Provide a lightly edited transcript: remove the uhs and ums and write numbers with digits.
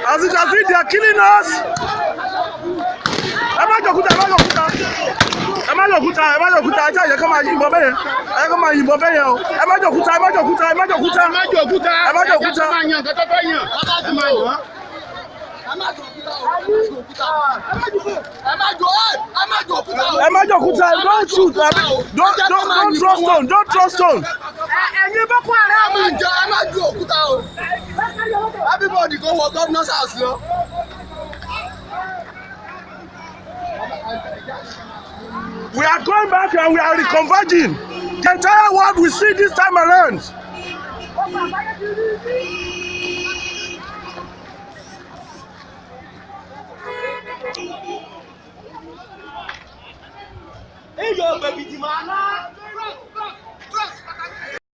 As you can see, they are killing us. Ẹ má jòkúta, ẹ má jòkúta. Ẹ má jòkúta, ẹ má jòkúta. Ẹ jẹ́ ká máa yìnbọn bẹ́yẹn. Ẹ ká máa yìnbọn bẹ́yẹn o. Ẹ má jòkúta, ẹ má jòkúta, ẹ má jòkúta. Ẹ má jòkúta. Ẹ má jòkúta. Ẹ má yàn nǹkan tó fẹ́ yàn. Ẹ má yàn. Ẹ má jòkúta. Don't shoot. Don't throw stone. Don't throw stone. Ẹ̀yin Boko Haram. Ẹ má ju òkúta o. Everybody go for governor's house now. We are going back and we are reconverging. The entire world will see this time around. Hey, yo, baby,